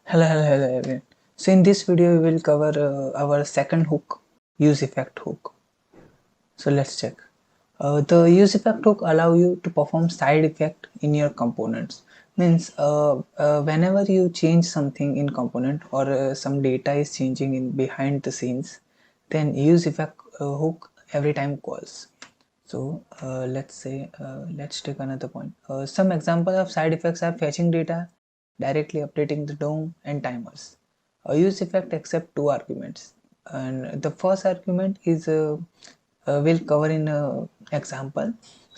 Hello everyone. So in this video we will cover our second hook, use effect hook. So let's check. The use effect hook allow you to perform side effect in your components. Means whenever you change something in component or some data is changing in behind the scenes, then use effect hook every time calls. So let's take another point. Some examples of side effects are fetching data, directly updating the DOM, and timers. A use effect accept two arguments, and the first argument is will cover in a example,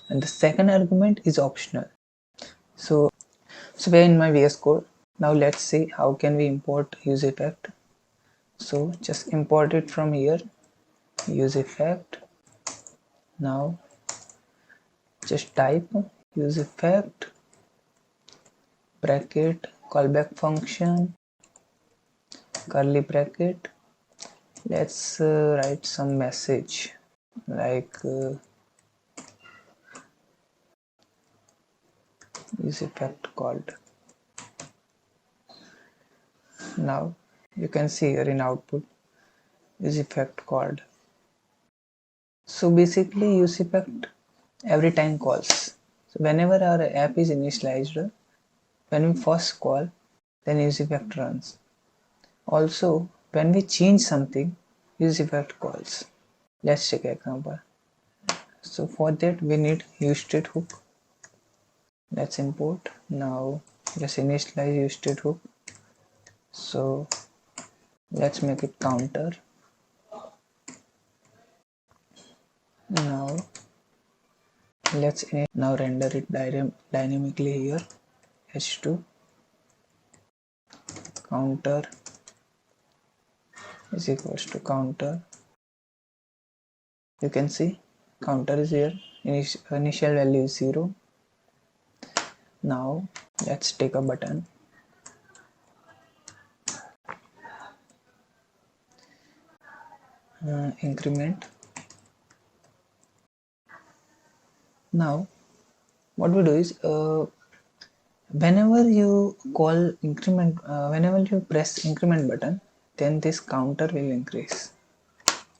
and the second argument is optional. So we're in my VS Code. Now let's see how can we import use effect. So just import it from here, use effect. Now just type use effect bracket callback function curly bracket. Let's write some message like use effect called. Now you can see here in output use effect called. So basically use effect every time calls. So whenever our app is initialized, when we first call, then use effect runs. Also when we change something, use effect calls. Let's take an example. So for that we need useState hook. Let's import. Now just initialize useState hook. So let's make it counter. Now let's now render it dynamically here. H2 counter is equals to counter. You can see counter is here. Initial value is 0. Now let's take a button. Increment. Now what we do is whenever you call increment, whenever you press increment button, then this counter will increase.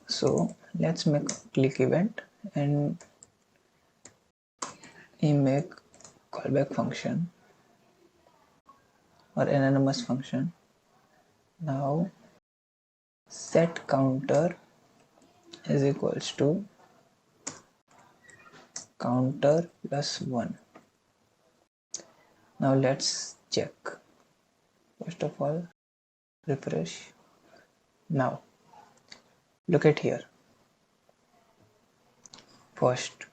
So let's make a click event and make callback function or anonymous function. Now set counter is equals to counter plus 1. Now let's check. First of all, refresh. Now look at here. First,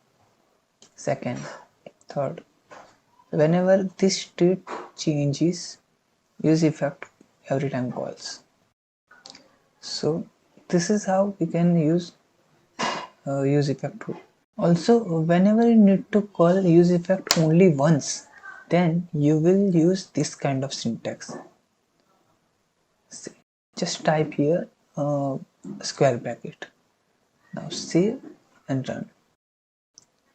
second, third. Whenever this state changes, use effect every time calls. So this is how we can use use effect hook. Also, whenever you need to call use effect only once, then you will use this kind of syntax. See, just type here square bracket. Now save and run.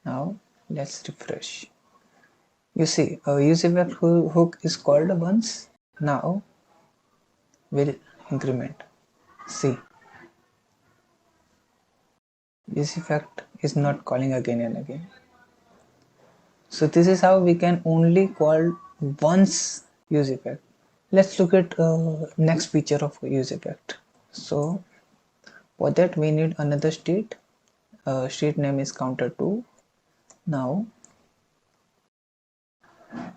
Now let's refresh. You see use effect hook is called once. Now we'll increment. See, use effect is not calling again and again. So this is how we can only call once use effect. Let's look at next feature of use effect. So for that we need another state. State name is counter2. Now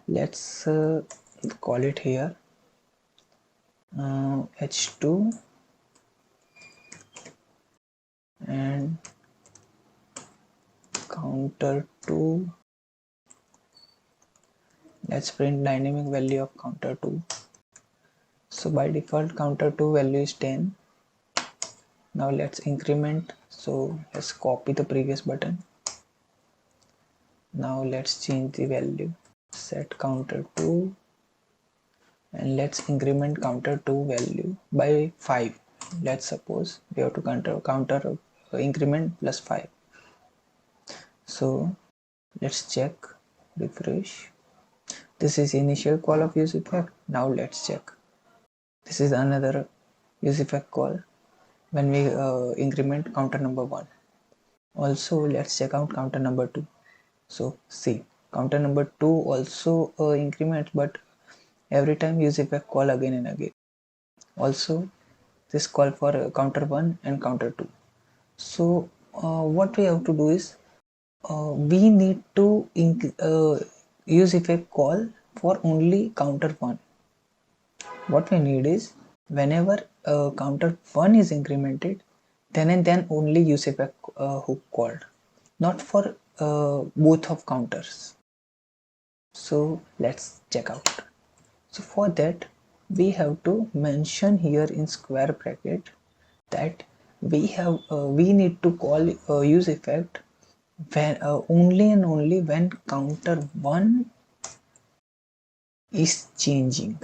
let's call it here h2 and counter2. Let's print dynamic value of counter2. So by default counter2 value is 10. Now let's increment. So let's copy the previous button. Now let's change the value. Set counter2 and let's increment counter2 value by 5. Let's suppose we have to counter increment plus 5. So let's check, refresh. This is initial call of use effect. Now let's check. This is another use effect call when we increment counter number 1. Also, let's check out counter number 2. So see, counter number 2 also increments, but every time use effect call again and again. Also, this call for counter 1 and counter 2. So what we have to do is we need to use effect call for only counter 1. What we need is whenever counter 1 is incremented, then and then only use effect hook called, not for both of counters. So let's check out. So for that we have to mention here in square bracket that we need to call use effect when only and only when counter 1 is changing.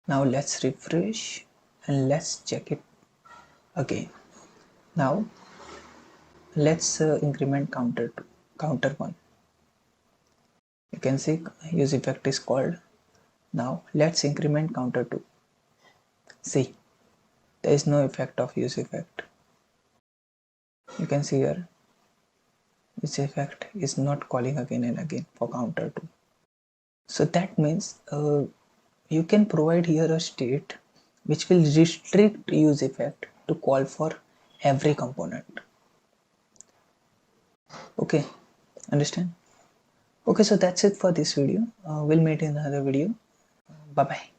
Now let's refresh and let's check it again. Now let's increment counter 1. You can see use effect is called. Now let's increment counter 2. See, there is no effect of use effect. You can see here use effect is not calling again and again for counter 2. So that means you can provide here a state which will restrict use effect to call for every component. Okay, understand? Okay, so that's it for this video. We'll meet in another video. Bye bye.